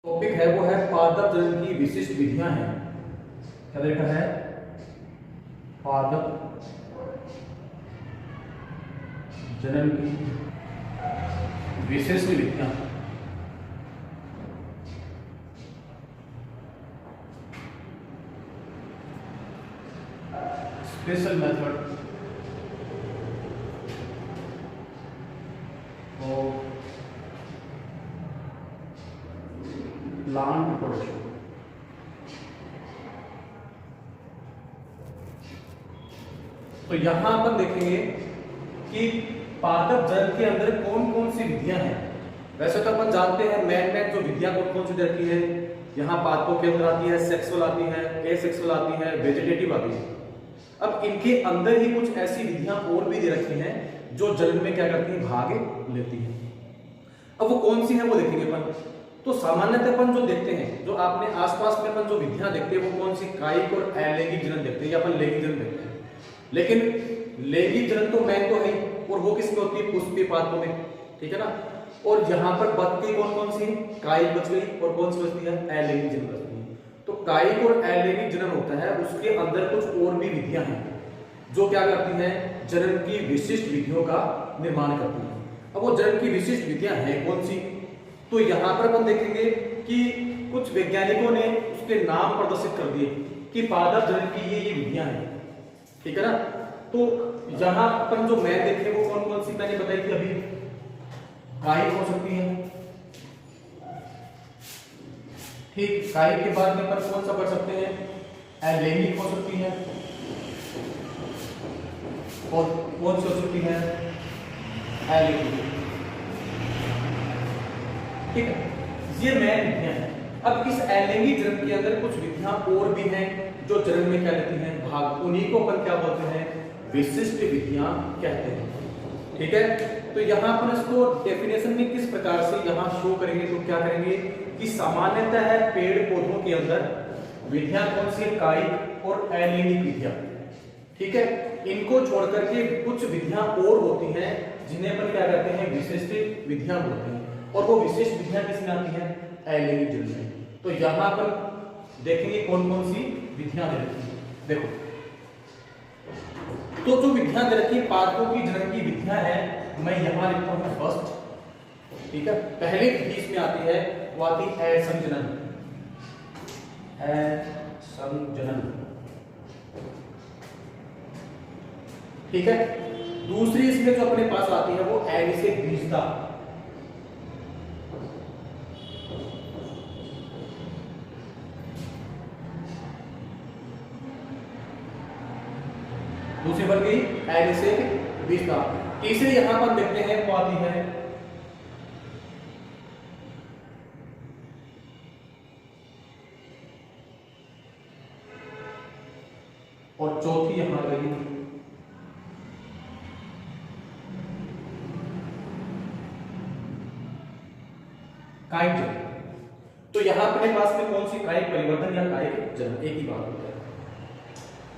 Topic है वो है पादप जनन की विशिष्ट विधियां हैं। क्या देखा है? पादप जनन की विशिष्ट विधियां। Special method of plant production. तो यहां अपन देखेंगे कि पादप जनन के अंदर कौन कौन सी विधियां हैं। वैसे तो अपन जानते हैं मैन जो विधियां कौन सी रहती है, यहाँ पादपों के अंदर आती है, सेक्सुअल आती है, एसेक्सुअल आती है, वेजिटेटिव आती है। अब इनके अंदर ही कुछ ऐसी विधियां और भी दे रखी हैं जो जनन में क्या करती है, भाग लेती है। अब वो कौन सी है वो देखेंगे अपन। तो सामान्यतः अपन जो देखते हैं, जो आपने आसपास में अपन जो विधियां देखते हैं वो कौन सी, कायिक और अलैंगिक जनन देखते हैं या अपन लैंगिक जनन देखते हैं। लेकिन लैंगिक जनन तो मैन तो है और वो किसमें होती है, पुष्पीय पादपों में, ठीक है ना। और यहाँ पर बचती कौन कौन सी, कायिक बच गई और कौन सी बचती है, अलैंगिक जनन बचती है। तो कायिक और अलैंगिक जनन होता है, उसके अंदर कुछ और भी विधियां हैं जो क्या करती हैं, जनन की विशिष्ट विधियों का निर्माण करती हैं। अब वो जनन की विशिष्ट विधियां हैं कौन सी, तो यहाँ पर अपन देखेंगे कि कुछ वैज्ञानिकों ने उसके नाम प्रदर्शित कर दिए कि पादप जनन की ये विधियां हैं, ठीक है ना। तो यहाँ अपन जो मैन देखे वो कौन कौन सी मैंने बताई थी अभी, कायिक हो सकती है, ठीक। कायिक के बाद में अपन कौन सा पढ़ सकते हैं, अलैंगिक हो सकती है, और कौन सी हो सकती है, अलैंगिक, ठीक है। ये मैन विधियां हैं। अब इस अलैंगिक जनन के अंदर कुछ विधियां और भी हैं जो जनन में क्या लेती हैं, भाग। उन्हीं को अपन क्या बोलते हैं, विशिष्ट विधियां कहते हैं, ठीक है। तो यहाँ पर इसको डेफिनेशन में किस प्रकार से यहाँ शो करेंगे, तो क्या करेंगे कि सामान्यतः है पेड़ पौधों के अंदर विधियां कौन सी, कायिक और अलैंगिक विधियां, ठीक है। इनको छोड़ करके कुछ विधियां और होती हैं जिन्हें अपन क्या कहते हैं, विशिष्ट विधियां बोलते हैं। और वो विशिष्ट विधियां किसमें आती हैं, अलैंगिक जनन में। तो यहाँ पर देखेंगे कौन कौन सी विधियां दे रखी है। देखो, तो जो विधियां दे रखी है पादपों की जनन की विधियां हैं, मैं यहां लिखता हूं फर्स्ट, ठीक है। पहले विधि इसमें आती है वो आती है असंजनन, असंजनन, ठीक है। दूसरी इसमें जो अपने पास आती है वो अनिषेक। दूसरी बन गई अनिषेक। तीसरी यहां पर देखते हैं वो आती है और चौथी यहां गई कायिक जनन। तो यहां अपने पास में कौन सी, कायिक परिवर्तन या कायिक जनन, एक ही बात होता है।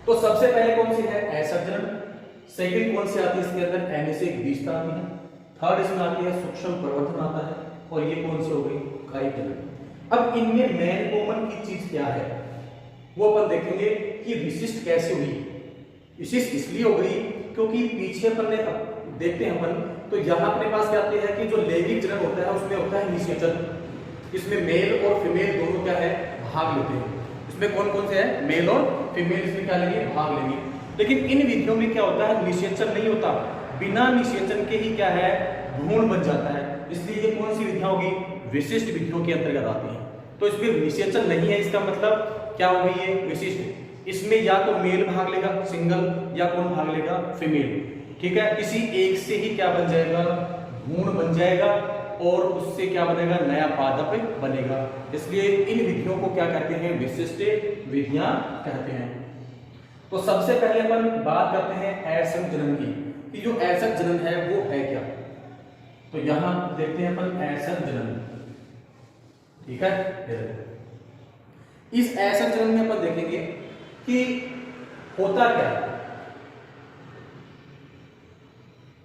तो सबसे पहले कौन सी है, असंजनन। सेकंड कौन सी आती है इसके अंदर, अनिषेक आती है। थर्ड इसमें आती है सूक्ष्म परिवर्तन आता है, और ये कौन सी हो गई, कायिक जनन। अब इनमें मेन कॉमन की चीज क्या है वो अपन देखेंगे कि विशिष्ट कैसे हुई। विशिष्ट इसलिए हो गई क्योंकि पीछे अपन ने देखते हैं अपन, तो यहाँ अपने पास क्या आती है कि जो लैंगिक जनन होता है उसमें होता है निषेचन। इसमें मेल और फीमेल दोनों क्या है, भाग लेते हैं। इसमें कौन कौन से हैं, मेल और फीमेल इसमें क्या लेंगे, भाग लेंगे। लेकिन इन विधियों में क्या होता है, निषेचन नहीं होता। बिना निषेचन के ही क्या है, भ्रूण बन जाता है। इसलिए ये कौन सी विधियां होगी, विशिष्ट विधियों के अंतर्गत आती है। तो इसमें निषेचन नहीं है, इसका मतलब क्या होगी, ये विशिष्ट। इसमें या तो मेल भाग लेगा सिंगल, या कौन भाग लेगा, फीमेल, ठीक है। किसी एक से ही क्या बन जाएगा, भ्रूण बन जाएगा, और उससे क्या बनेगा, नया पादप बनेगा। इसलिए इन विधियों को क्या कहते हैं, विशिष्ट विधियां कहते हैं। तो सबसे पहले अपन बात करते हैं असंजनन की, कि जो असंजनन है वो है क्या। तो यहां देखते हैं अपन असंजनन, ठीक है। इस असंजनन में अपन देखेंगे कि होता क्या है,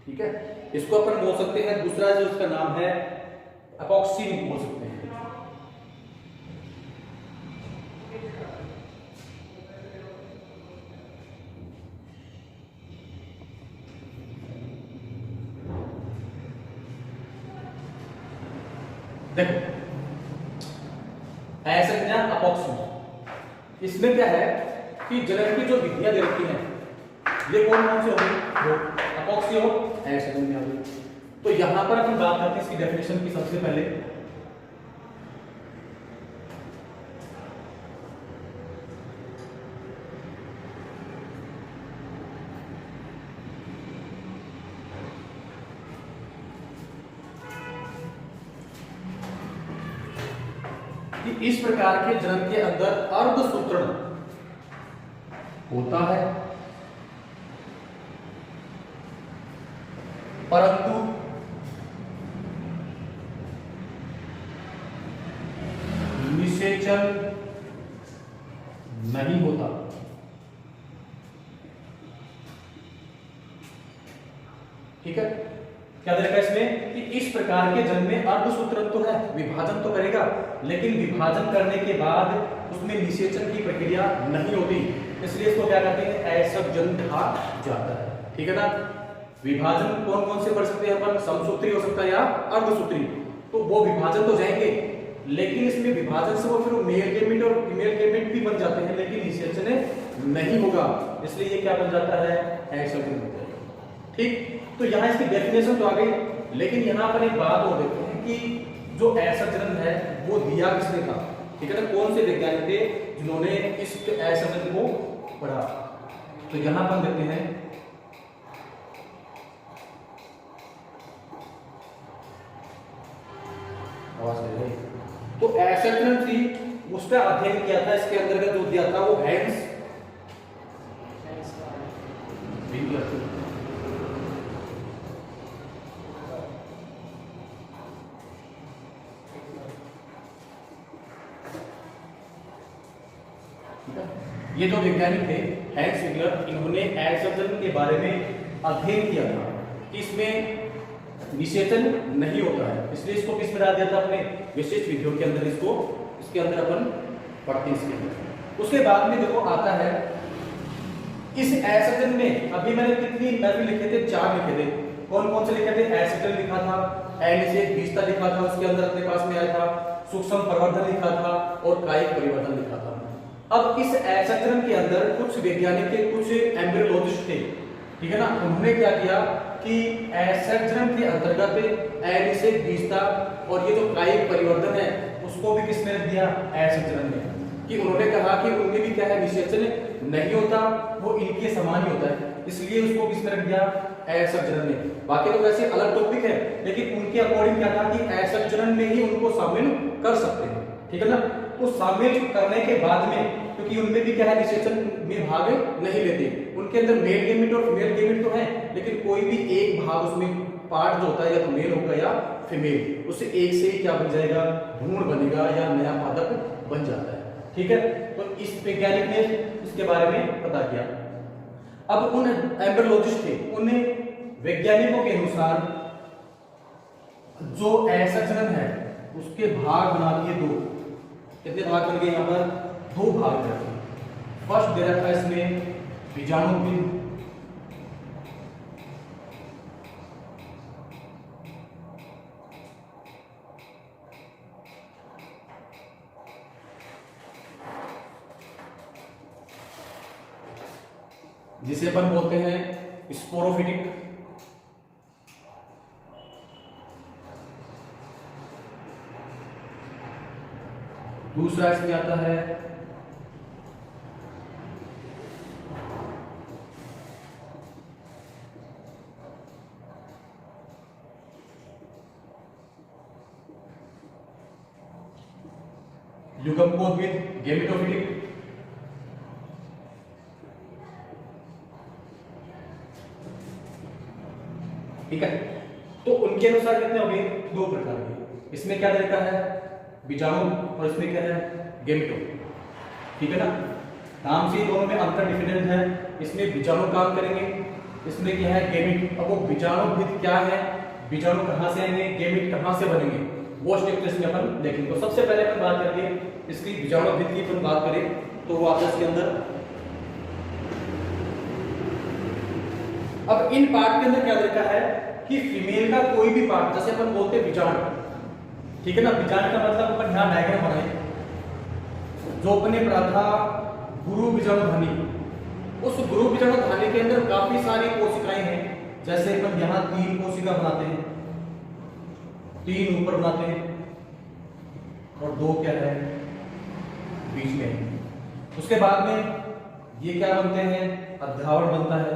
ठीक है। इसको अपन बोल सकते हैं, दूसरा जो इसका नाम है अपॉक्सी बोल सकते हैं, असंज्ञा अपोक्सिस। इसमें क्या है कि जनन की जो विधियां दे रखी हैं ये कौन कौन सी होगी, वो अपोक्सी और असंज्ञा होगी। तो यहां पर अपन बात करते हैं इसकी डेफिनेशन की। सबसे पहले कि इस प्रकार के जनन के अंदर अर्धसूत्रण होता है, परंतु निषेचन नहीं होता। ठीक है, क्या देखा इसमें कि इस प्रकार के जन्म में अर्धसूत्रण तो है, विभाजन तो करेगा, लेकिन विभाजन करने के बाद उसमें निषेचन की प्रक्रिया नहीं होती, इसलिए इसको क्या कहते हैं, असंजन कहा जाता है। ठीक है ना। विभाजन कौन कौन से कर सकते हैं अपन, समसूत्री हो सकता है या अर्धसूत्री, तो वो विभाजन तो जाएंगे, लेकिन इसमें विभाजन से वो फिर मेल गेमेट और फीमेल गेमेट भी बन जाते हैं, लेकिन निषेचन नहीं होगा, इसलिए ये क्या बन जाता है, असंजन हो जाएगा। ठीक, तो यहाँ इसकी डेफिनेशन तो आ गई, लेकिन यहाँ पर एक बात और देखते हैं कि जो असंजन है वो दिया किसने था। ठीक है ना, कौन से वैज्ञानिक थे जिन्होंने इस असंजन को पढ़ा। तो यहाँ पर देखते हैं तो असंजन थी, उसका अध्ययन किया था, इसके अंतर्गत जो दिया था वो हैंस विंगलर। ये जो वैज्ञानिक थे हैंस विंगलर, इन्होंने असंजन के बारे में अध्ययन किया था कि इसमें निषेचन नहीं होता है, इसलिए इसको किस में डाल दिया था अपने विशिष्ट विधियों के अंदर, इसको इसके अंदर अपन पढ़ते हैं इसके अंदर। उसके बाद में देखो आता है इस असंजन में, अभी मैंने कितनी नर्व लिखे थे, 4 लिखे थे। कौन कौन से लिखे थे, असंजन लिखा था, अनिषेक बीजता लिखा था, उसके अंदर अपने पास में आया था, सूक्ष्म प्रवर्धन लिखा था और कायिक परिवर्तन लिखा था। अब इस असंजन के अंदर कुछ वैज्ञानिक थे, कुछ एम्ब्रियोलॉजिस्ट थे, ठीक है ना, उन्होंने क्या किया कि असंजन के अंतर्गत अनिषेक बीजता और ये जो कायिक परिवर्तन है उसको भी किसने रख दिया, असंजन में, कि उन्होंने कहा कि उनमें भी क्या है, निषेचन नहीं होता, वो इनके समान ही होता है, इसलिए उसको किसने रख दिया, असंजन में। बाकी तो वैसे अलग टॉपिक है, लेकिन उनके अकॉर्डिंग क्या था कि असंजन में ही उनको शामिल कर सकते हैं। ठीक है ना, तो शामिल करने के बाद में, क्योंकि उनमें भी क्या है, निषेचन में भाग नहीं लेते, उनके अंदर मेल गेमेट और फीमेल गेमेट तो है, लेकिन कोई भी एक भाग उसमें पार्ट जो होता है या तो मेल होगा या फीमेल, उससे एक से ही क्या बन जाएगा, भ्रूण बनेगा या नया पादप बन जाता है। ठीक है, तो इस वैज्ञानिक ने इसके बारे में पता किया। अब उन एम्ब्रियोलॉजिस्ट थे, उन वैज्ञानिकों के अनुसार जो असंजन है उसके भाग बना दिए 2। कितने भाग बन गए, यहाँ पर 2 भाग दे रखे। फर्स्ट दे रखा है इसमें बीजाणुपिंड, जिसे अपन बोलते हैं स्पोरोफिटिक, दूसरा इसमें आता है युग्मकोद्भिद, गैमेटोफिटिक, ठीक है। तो उनके अनुसार कितने हो गए, 2 प्रकार के। इसमें क्या रहता है, बीजाणु, और इसमें क्या है, गैमेटो। ठीक है ना, नाम से दोनों में अंतर डिफरेंट है। इसमें बीजाणु काम करेंगे, इसमें क्या है, गैमेट। अब वो बीजाणुभिद क्या है, बीजाणु कहां से आएंगे, गैमेट कहां से बनेंगे, वो स्टेप इसमें अपन देखेंगे। तो सबसे पहले अपन बात करेंगे इसकी बीजाणुभिद की। अपन बात करें तो वो आता है इसके अंदर। अब इन पार्ट के अंदर क्या देखा है कि फीमेल का कोई भी पार्ट, जैसे अपन बोलते हैं बीजाणु, ठीक है ना, बीजाणु का मतलब अपन यहाँ डायग्राम बनाए, जो अपने पढ़ा था गुरु बीजाणु ध्वनि, उस गुरु बीजाणु ध्वनि के अंदर काफी सारी कोशिकाएं हैं। जैसे अपन यहाँ 3 कोशिका बनाते हैं, 3 ऊपर बनाते हैं और 2 क्या है बीच में। उसके बाद में ये क्या बनते हैं, अध्यावरण बनता है।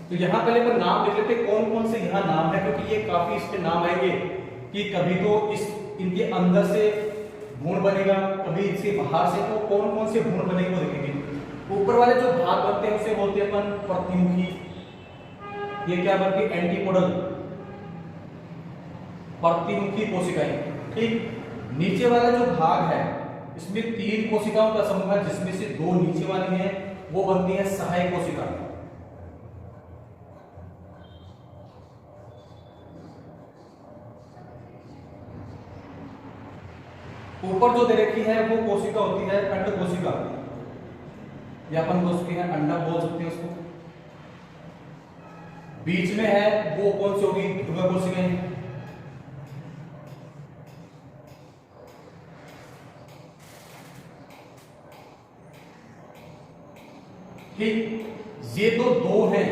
तो यहां पहले पर नाम लिख लेते कौन कौन से यहाँ नाम है, क्योंकि ये काफी इसके नाम आएंगे कि कभी तो इस इनके अंदर से भ्रूण बनेगा, कभी इसके बाहर से, तो कौन कौन से भ्रूण बनेंगे वो देखेंगे। ऊपर वाले जो भाग बनते हैं उसे बोलते हैं अपन प्रतिमुखी, ये क्या बनती है एंटीपोडल, प्रतिमुखी कोशिकाएं। ठीक, नीचे वाला जो भाग है इसमें 3 कोशिकाओं का समूह है, जिसमें से 2 नीचे वाली हैं वो बनती है सहायक कोशिका। ऊपर जो दे रखी है वो कोशिका होती है अंड कोशिका, या अपन बोलते हैं अंडा बोल सकते हैं उसको। बीच में है वो कौन सी होगी, ध्रुव कोशिकाएं। ठीक, ये तो 2 हैं,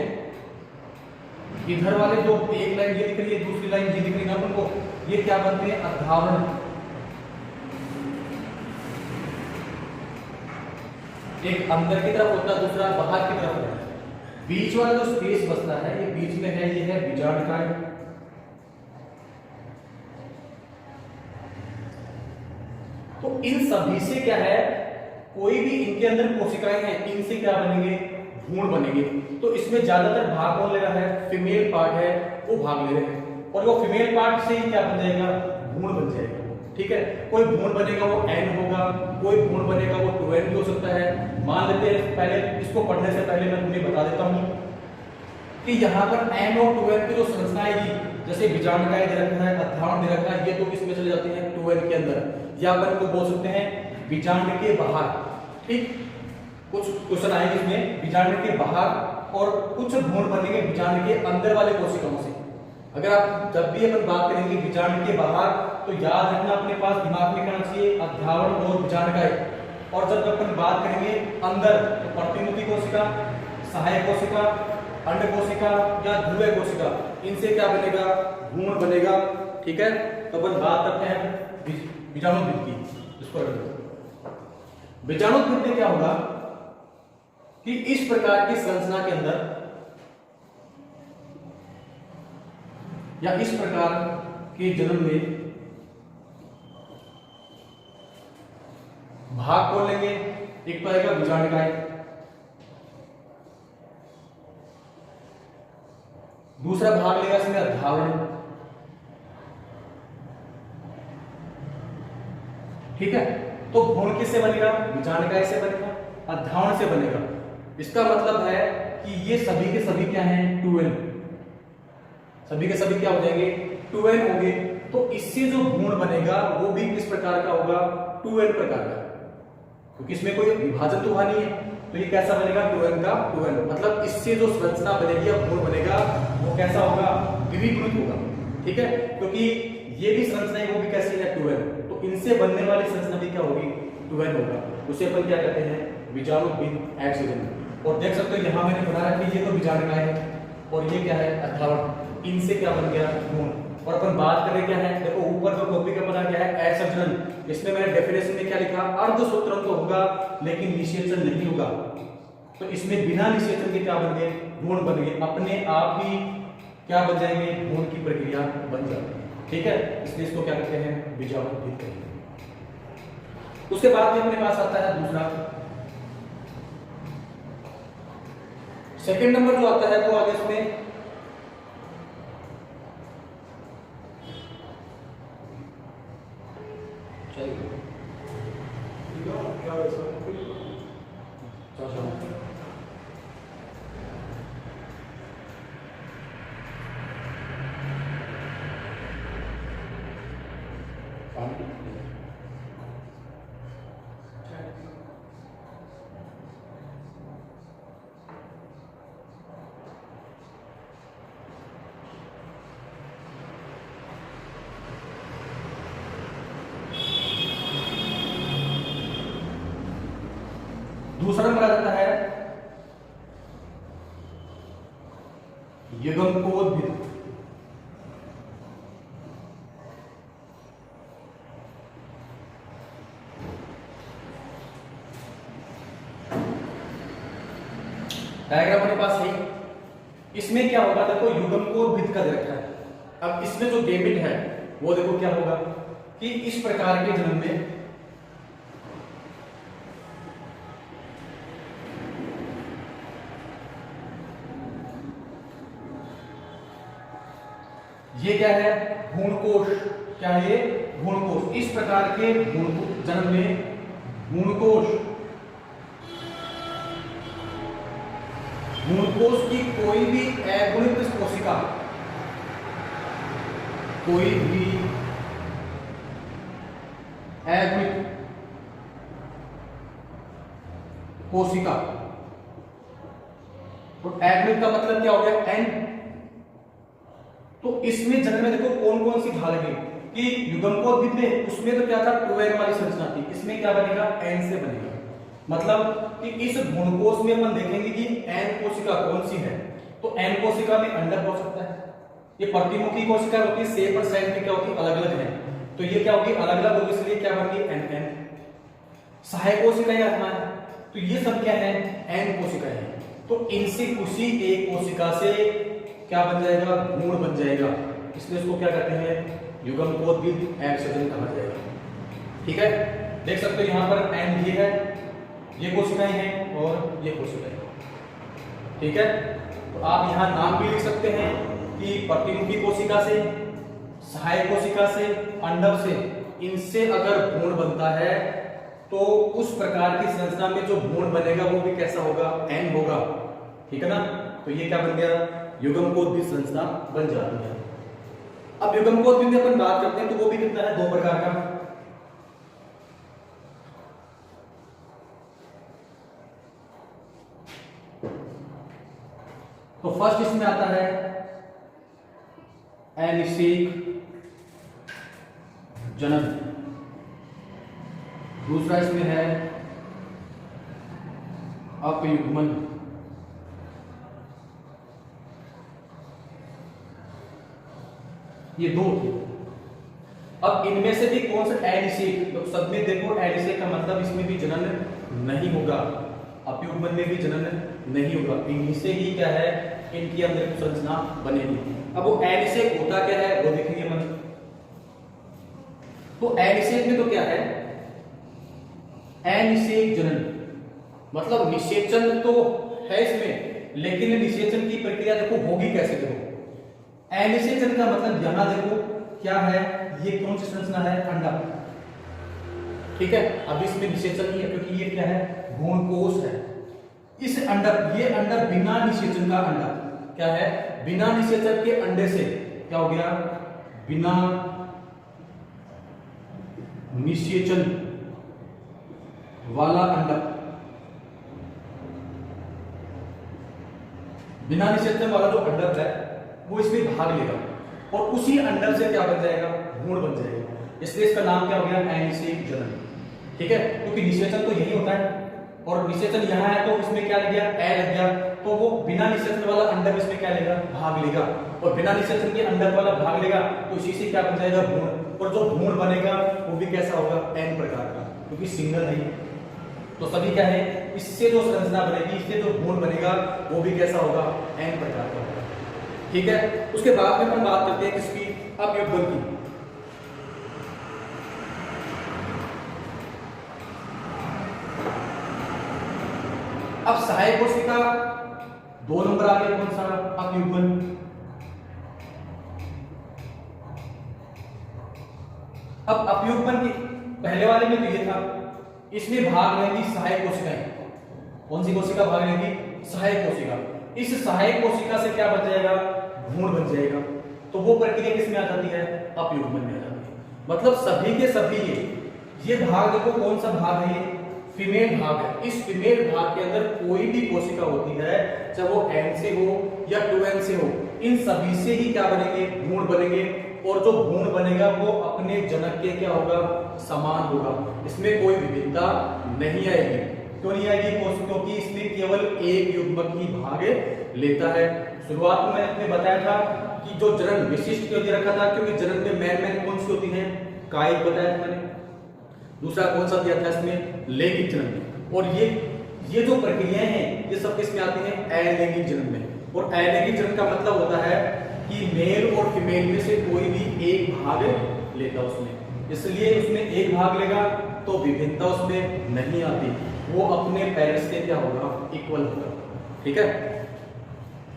इधर वाले जो एक लाइन ये दिख रही है, दूसरी लाइन ये दिख रही है अपन को, ये क्या बनते हैं अध्यावरण। एक अंदर की तरफ होता है, दूसरा बाहर की तरफ होता है। बीच वाला जो स्पेस बचता है ये बीच में है, ये है बीजांडकाय। तो इन सभी से क्या है, कोई भी इनके अंदर कोशिकाएं हैं, इनसे क्या बनेंगे भ्रूण बनेंगे। तो इसमें ज्यादातर भाग कौन ले रहा है, फीमेल पार्ट है वो भाग ले रहे हैं, और वो फीमेल पार्ट से ही क्या बन जाएगा भ्रूण बन जाएगा। ठीक है, कोई भ्रूण बनेगा वो एन होगा, कोई भ्रूण बनेगा वो 2n भी हो सकता है। मान लेते हैं, पहले इसको पढ़ने से पहले मैं तुम्हें बता देता हूं कि यहाँ पर n और 2n की जो संरचना आएगी, जैसे बीजांडकाय दे रखा है, अध्यावरण दे रखा है, ये तो किसमें चले जाते हैं 2n के अंदर, या अपन को बोल सकते हैं बीजांड के बाहर। ठीक, कुछ क्वेश्चन आएंगे इसमें बीजांड के बाहर और कुछ भ्रूण बनेंगे बीजांड के अंदर वाले कोशिकाओं से। अगर आप जब भी अपन बात करेंगे बीजांड के बाहर, तो याद रखना अपने पास दिमाग में करना चाहिए अध्यावरण और बीजांडकाय। और जब अपन बात करेंगे अंदर, तो प्रतिमुखी कोशिका, सहायक कोशिका, अंड कोशिका या ध्रुव कोशिका, इनसे क्या बनेगा भ्रूण बनेगा। ठीक है, तो अपन बात करते हैं बीजाणुद्भिद की। बीजाणुद्भिद में क्या होगा कि इस प्रकार की संरचना के अंदर या इस प्रकार के जन्म में भाग कौन लेंगे, एक तो आएगा बीजांडकाय, दूसरा भाग लेगा इसमें अध्यावरण। ठीक है, तो भ्रूण किससे बनेगा, बीजांडकाय से बनेगा, अध्यावरण से बनेगा। इसका मतलब है कि ये सभी के सभी क्या हैं 2n, सभी के सभी क्या हो जाएंगे 2n होंगे। तो इससे जो भ्रूण बनेगा वो भी किस प्रकार का होगा 2n प्रकार का, क्योंकि इसमें कोई विभाजन तो हुआ नहीं है। तो ये कैसा बनेगा 2n का 2n, मतलब इससे जो संरचना बनेगी या भ्रूण बनेगा वो कैसा होगा द्विगुणित होगा। ठीक है, क्योंकि ये भी संरचना है वो भी कैसी है 2n, तो इनसे बनने वाली संरचना भी क्या होगी 2n होगा। उसे अपन क्या कहते हैं बीजाणुद्भिद एक्सोजन। और देख सकते हो यहाँ मैंने बना रखी, ये तो बीजांडकाय है और ये क्या है अध्यावरण, इनसे क्या बन गया भ्रूण। और अपन बात करें क्या है, देखो ऊपर जो टॉपिक अपना क्या है एक्सर्जन, इसमें मैंने डेफिनेशन में क्या लिखा अर्धसूत्रम तो होगा लेकिन निषेचन नहीं होगा। तो इसमें बिना निषेचन के क्या बन गए भ्रूण बन गए, अपने आप ही क्या बन जाएंगे भ्रूण की प्रक्रिया बन जाएगी। ठीक है, इसलिए इसको क्या कहते हैं बीजाणुद्भिद कहते हैं। उसके बाद में अपने पास आता है दूसरा, सेकंड नंबर जो आता है वो आगे इसमें दूसरा नंबर आ जाता है युग्मकोद्भिद। डायग्राम अपने पास है। इसमें क्या होगा, देखो युग्मकोद्भिद का दे रखा है। अब इसमें जो गैमेट है वो देखो क्या होगा कि इस प्रकार के जन्म में ये क्या है, भ्रूणकोश। क्या है ये, भ्रूणकोश। इस प्रकार के जन्म में भ्रूणकोश की कोई भी अगुणित कोशिका, कोई भी अगुणित कोशिका, तो अगुणित का मतलब क्या हो गया, एन। तो इसमें जन्म में देखो कौन कौन सी ढाल है कि युग्मकोद्भिद में, उसमें तो क्या था 2n वाली संरचना थी, इसमें क्या बनेगा, n से बनेगा। मतलब कि इस भ्रूणकोश में अपन देखेंगे कि n कोशिका कौन सी है, तो n कोशिका में अंडक हो सकता है। ये प्रतिमुखी कोशिका होती है, शेप और साइज में क्या होती है, अलग अलग है, तो ये क्या होगी, अलग अलग होगी, इसलिए क्या बन गई, n। सहायक कोशिकाएं आत्मा है, तो ये सब क्या है, n कोशिकाएं हैं। तो इनसे उसी एक कोशिका से क्या बन जाएगा, भ्रूण बन जाएगा, इसलिए इसको क्या कहते हैं, युग्मकोद्भिद एक्सोजन कहा जाएगा। ठीक है, देख सकते हो यहाँ पर एन ये है, ये कोशिकाएं हैं और ये कोशिकाएं। ठीक है, तो आप यहाँ नाम भी लिख सकते हैं कि प्रतिमुखी कोशिका से, सहायक कोशिका से, अंडक से, इनसे अगर भ्रूण बनता है तो उस प्रकार की संरचना में जो भ्रूण बनेगा वो भी कैसा होगा, एन होगा। ठीक है ना, तो ये क्या बन गया, युग्मकोद्भिद संरचना बन जाती है। अब युग्मकोद्भिद में अपन बात करते हैं तो वो भी कितना है, 2 प्रकार का। तो फर्स्ट इसमें आता है अनिषेक जनन, दूसरा इसमें है अपयुग्मन। ये 2 थे। अब इनमें से भी कौन सा अनिषेक, तो सब में देखो अनिषेक का मतलब इसमें भी जनन नहीं होगा, अपयुग्मन में भी जनन नहीं होगा, इन्हीं से ही क्या है, इनकी अंदर संरचना बनेगी। अब वो अनिषेक होता क्या है वो देखेंगे हम। तो अनिषेक में तो क्या है, अनिषेक जनन, मतलब निषेचन तो है इसमें, लेकिन निषेचन की प्रक्रिया देखो होगी कैसे, देखो अनिषेचन का मतलब यहां देखो क्या है, ये कौन सी संरचना है, अंडक। ठीक है, अब इसमें निषेचन नहीं है क्योंकि ये क्या है, भ्रूणकोश है। इस अंडक, ये अंडक बिना निषेचन का अंडक, क्या है, बिना निषेचन के अंडे से क्या हो गया, बिना निषेचन वाला अंडक, बिना निषेचन वाला जो अंडक है वो इसमें भाग लेगा और उसी अंडक से क्या बन जाएगा, भ्रूण बन जाएगा, इसलिए इसका नाम क्या हो गया, अनिषेक जनन। ठीक है, क्योंकि निषेचन तो यही होता है और निषेचन यहाँ है तो इसमें क्या लग गया, ए लग गया, तो वो बिना निषेचन वाला अंडक इसमें क्या लेगा, भाग लेगा, और बिना निषेचन के अंडक वाला भाग लेगा तो इसी से क्या बन जाएगा, भ्रूण। और जो भ्रूण बनेगा वो भी कैसा होगा, एन प्रकार का, क्योंकि सिंगल है। तो सभी क्या है, इससे जो संरचना बनेगी, इससे जो भ्रूण बनेगा वो भी कैसा होगा, एन प्रकार का होगा। ठीक है, उसके बाद में हम बात करते हैं किसकी, अपयुग्मन की। अब सहायक कोशिका 2 नंबर आ गया, कौन सा, अपयुग्मन। अब अपयुग्मन की पहले वाले में तो ये था, इसमें भाग लेंगी सहायक कोशिकाएं। कौन सी कोशिका भाग लेंगी, सहायक कोशिका। इस सहायक कोशिका से क्या बन जाएगा, भ्रूण बन जाएगा। तो वो प्रक्रिया किसमें आ जाती है, अपयुग्मन में आ जाती है। मतलब सभी के सभी ये भाग देखो कौन सा भाग है, ये फीमेल भाग है। इस फीमेल भाग के अंदर कोई भी कोशिका होती है, चाहे वो n से हो या 2n से हो, इन सभी से ही क्या बनेंगे, भ्रूण बनेंगे। और जो भ्रूण बनेगा वो अपने जनक के क्या होगा, समान होगा, इसमें कोई विभिन्नता नहीं आएगी। क्यों नहीं आएगी? क्योंकि इसमें केवल एक युग्मक ही भाग लेता है। शुरुआत में मैंने बताया था कि जो जनन विशिष्ट क्यों दे रखा था, क्योंकि जनन में मेन कौन सी होती है? कायिक बताया था मैंने। दूसरा कौन सा दिया था इसमें? लैंगिक जनन। और ये जो प्रक्रियाएं हैं ये सब किसमें आती हैं? अलैंगिक जनन में। और अलैंगिक जनन का मतलब होता है कि मेल और फीमेल में से कोई भी एक भाग लेता उसमें, इसलिए उसमें एक भाग लेगा तो विभिन्नता उसमें नहीं आती, वो अपने पेरेंट्स के क्या होगा? इक्वल होगा। ठीक है,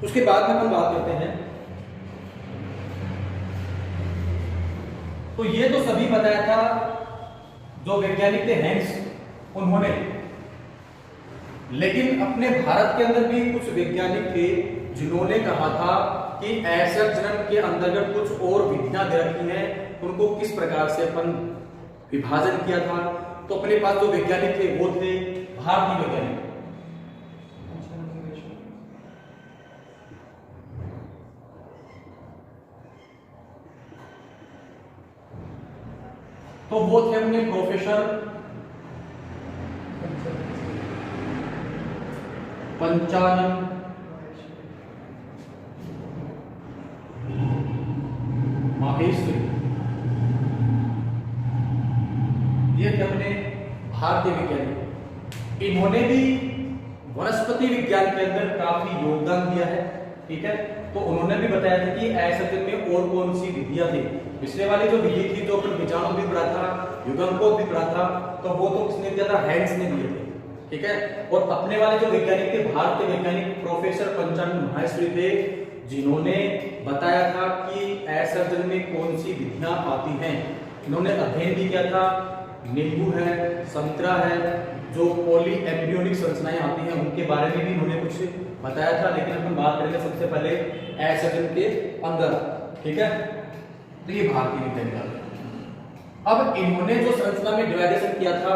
उसके बाद में हम बात करते हैं। तो ये तो सभी बताया था जो वैज्ञानिक थे हेंस, उन्होंने, लेकिन अपने भारत के अंदर भी कुछ वैज्ञानिक थे जिन्होंने कहा था कि ऐसा जनन के अंतर्गत कुछ और विधियां दे रखी हैं, उनको किस प्रकार से अपन विभाजन किया था। तो अपने पास जो वैज्ञानिक थे वो थे भारतीय वैज्ञानिक। तो वो थे अपने प्रोफेसर पंचानन माहेश्वरी। ये थे अपने भारतीय वैज्ञानिक। इन्होंने भी वनस्पति विज्ञान के अंदर काफी योगदान दिया है। ठीक है, तो उन्होंने भी बताया था कि ऐसे में और कौन सी विधियां थी। पिछले वाली जो विधि थी, जो अपन विजाणु भी पढ़ा था, युग्मकों भी पढ़ा था, तो वो तो किसने दिया था? हेंस ने दिए थे। ठीक है, और अपने वाले जो वैज्ञानिक थे, भारतीय वैज्ञानिक प्रोफेसर पंचानन माहेश्वरी थे, जिन्होंने बताया था कि असर्जन में कौन सी विधियां आती हैं। इन्होंने अध्ययन भी किया था, नींबू है, संतरा है, जो पॉली एम्ब्रियोनिक संरचनाएं आती हैं उनके बारे में भी इन्होंने कुछ बताया था। लेकिन अपन बात करेंगे सबसे पहले असर्जन के अंदर। ठीक है, तो ये भारतीय विज्ञान। अब इन्होंने जो संरचना में डिवाइडेशन किया था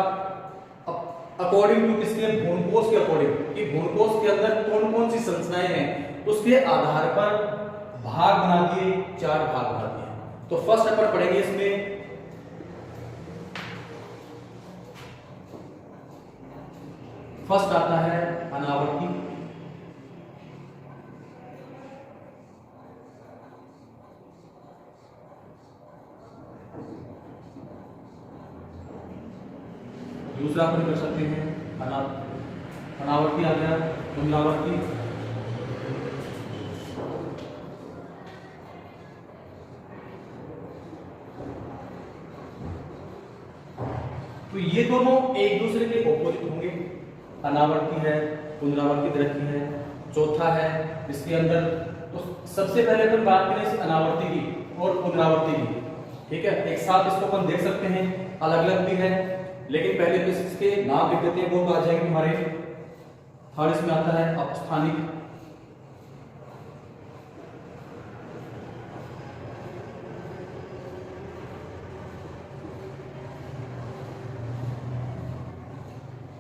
अकॉर्डिंग टू किसके? भ्रूणकोश के अकॉर्डिंग, कि भ्रूणकोश के अंदर कौन कौन सी संरचनाएं हैं, उसके आधार पर भाग बना दिए, 4 भाग बना दिए। तो फर्स्ट अपन पढ़ेंगे इसमें फर्स्ट आता है अनावर्ती। दूसरा अपन कर सकते हैं अनावर्ती आ गया, पुनरावर्ती, तो ये दोनों एक दूसरे के ऑपोजिट होंगे। अनावर्ती है, पुनरावर्ती रखी है। चौथा है इसके अंदर, तो सबसे पहले अपन बात करें इस अनावर्ती की और पुनरावर्ती की। ठीक है, एक साथ इसको अपन देख सकते हैं, अलग अलग भी है, लेकिन पहले तो इसके नाम लिख देते हैं, वो आ जाएंगे हमारे। थर्ड इसमें आता है अपस्थानिक,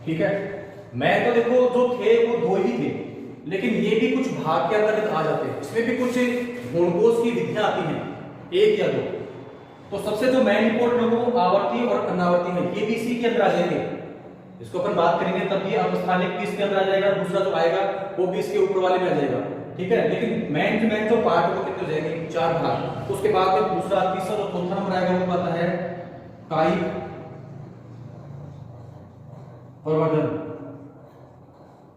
ठीक है। मैं तो देखो जो थे वो 2 ही थे, लेकिन ये भी कुछ भाग के अंतर्गत आ जाते हैं। इसमें भी कुछ भ्रूणकोश की विधियां आती हैं, 1 या 2। तो सबसे जो मेन इंपोर्टेंट है वो आवर्ती और अनावर्ती है, ये भी इसी के अंदर आ जाएंगे। इसको अपन बात करेंगे तब ये अपस्थानिक भी इसके अंदर आ जाएगा, दूसरा जो आएगा वो भी इसके ऊपर वाले में आ जाएगा। ठीक है, लेकिन मेन जो पार्ट है वो कितने हो जाएंगे? 4 भाग। तो उसके बाद में दूसरा, तीसरा और चौथा नंबर आएगा वो आता है कायिक परिवर्तन,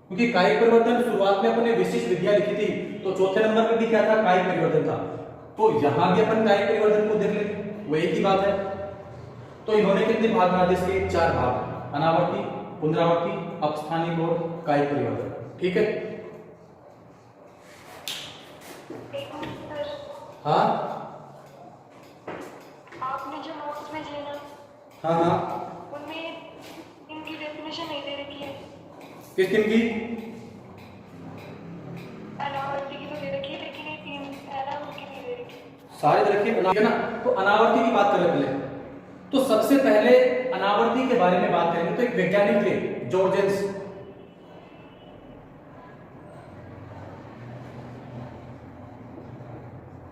क्योंकि कायिक परिवर्तन शुरुआत में अपने विशिष्ट विधियां लिखी थी, तो चौथे नंबर पे भी क्या था? कायिक परिवर्तन था। तो यहां भी अपन कायिक परिवर्तन को देख लेंगे, वो एक ही बात है। तो इन्होंने कितने भाग बना दिए इसके? 4 भाग, अनावर्ती, पुनरावर्ती, अपस्थानिक और कायिक परिवर्तन। ठीक है, हाँ आपने जो नोट्स में दिए ना, हाँ, उनमें इनकी डेफिनेशन नहीं दे रखी है। किस किन की? अनावर्ती की तो दे रखी है, लेकिन ये 3 अनावर्ती की नहीं दे रखी। सारे दे रखे, ठीक है ना। तो अनावर्ती की बात करें पहले, तो सबसे पहले अनावर्ती के बारे में बात करेंगे। तो एक वैज्ञानिक थे जॉर्जेंस,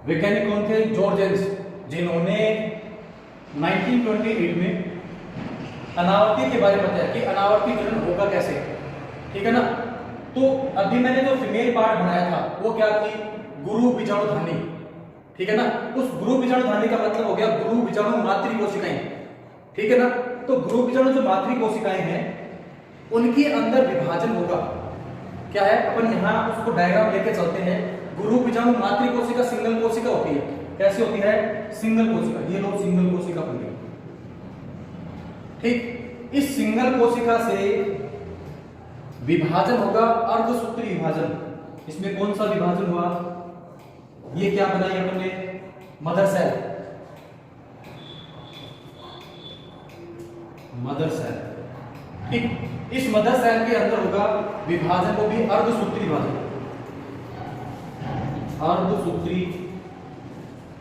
वैज्ञानिक कौन थे? जॉर्जेंस, जिन्होंने 1928 में अनावर्ती के बारे में बताया कि अनावर्ती जनन होगा कैसे। ठीक है ना। तो अभी मैंने जो फीमेल पार्ट बनाया था वो क्या थी, गुरु बीजाणुधानी, ठीक है ना। उस गुरु बीजाणुधानी का मतलब हो गया गुरु बीजाणु मातृ कोशिकाएं, ठीक है ना। तो गुरु बीजाणु जो मातृ कोशिकाएं हैं उनके अंदर विभाजन होगा, क्या है, अपन यहाँ उसको डायग्राम लेके चलते हैं। गुरु बीजाणु मातृ कोशिका सिंगल कोशिका होती है, कैसी होती है, सिंगल कोशिका, ये लोग सिंगल कोशिका बन गई, ठीक। इस सिंगल कोशिका से विभाजन होगा अर्धसूत्री विभाजन। इसमें कौन सा विभाजन हुआ, ये क्या बनाई अपन ने, मदर सेल, मदर सेल, ठीक। इस मदर सेल के अंदर होगा विभाजन, को भी अर्धसूत्री विभाजन, अर्धसूत्री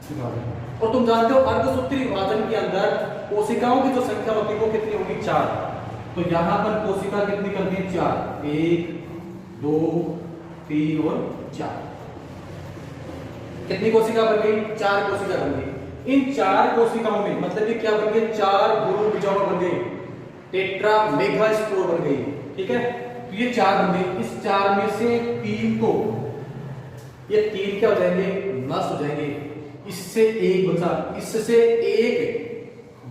विभाजन। और तुम जानते हो अर्धसूत्री विभाजन के अंदर कोशिकाओं की जो संख्या होती है वो कितनी होगी, 4। तो यहां पर कोशिका कितनी कर दी, 4, 1 2 3 और 4, कितनी कोशिका बन गई, 4 कोशिका बन गई। इन 4 कोशिकाओं में मतलब ये क्या बन गए, 4 गुरु बीजाणु बन गए, टेट्रा मेगास्पोर बन गई, ठीक है। तो ये 4 बन गए, इस 4 में से 3 को, ये 3 क्या हो जाएंगे, नष्ट हो जाएंगे, इससे 1 बचा, इससे 1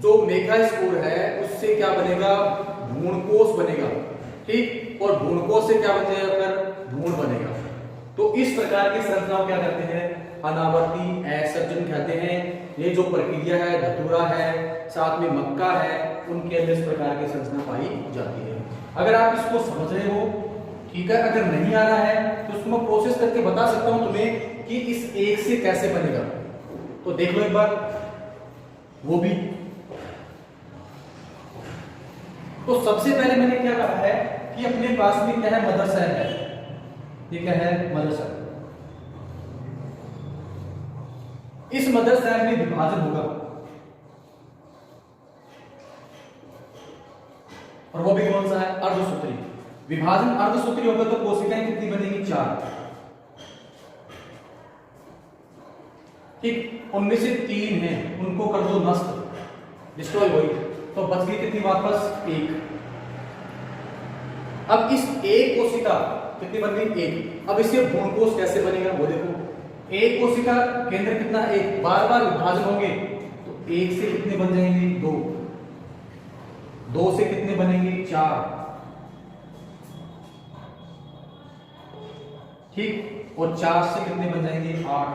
जो मेगास्पोर है उससे क्या बनेगा, भ्रूणकोश बनेगा, ठीक। और भ्रूणकोश से क्या बन जाएगा, फिर भ्रूण बनेगा। तो इस प्रकार की संरचनाओं क्या कहते हैं, अनावर्ती असर्जन कहते हैं। ये जो प्रक्रिया है, धतूरा है, साथ में मक्का है, उनके अंदर इस प्रकार की संरचना पाई जाती है। अगर आप इसको समझ रहे हो, ठीक है, अगर नहीं आ रहा है तो उसको मैं प्रोसेस करके बता सकता हूं तुम्हें कि इस एक से कैसे बनेगा। तो देख लो एक बार वो भी। तो सबसे पहले मैंने क्या कहा है कि अपने पास में क्या है, मदर सेल है, ये क्या है, मदर सेल। इस मदर सेल में विभाजन होगा और वो भी कौन सा है, अर्धसूत्री विभाजन। अर्धसूत्री होगा तो कोशिकाएं कितनी बनेगी, 4, ठीक। उनमें से 3 हैं, उनको कर दो नष्ट, डिस्ट्रॉय हुई, तो बच गई कितनी वापस, 1। अब इस एक कोशिका कितनी बन गई, 1। अब इससे भ्रूणकोश कैसे बनेगा वो देखो, एक कोशिका केंद्र कितना, 1, बार बार विभाजन होंगे तो 1 से कितने बन जाएंगे, 2, 2 से कितने बनेंगे, 4, ठीक। और 4 से कितने बन जाएंगे, 8,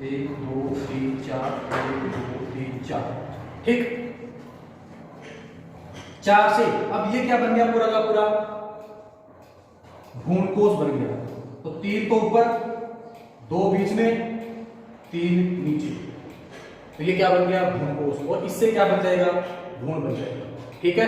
1 2 3 4, 1 2 3 4, ठीक। 4 से अब ये क्या बन गया, पूरा का पूरा भ्रूणकोश बन गया। तो 3 तो ऊपर, 2 बीच में, 3 नीचे, तो ये क्या बन गया, भ्रूणकोश। और इससे क्या बन जाएगा, भ्रूण बन जाएगा, ठीक है।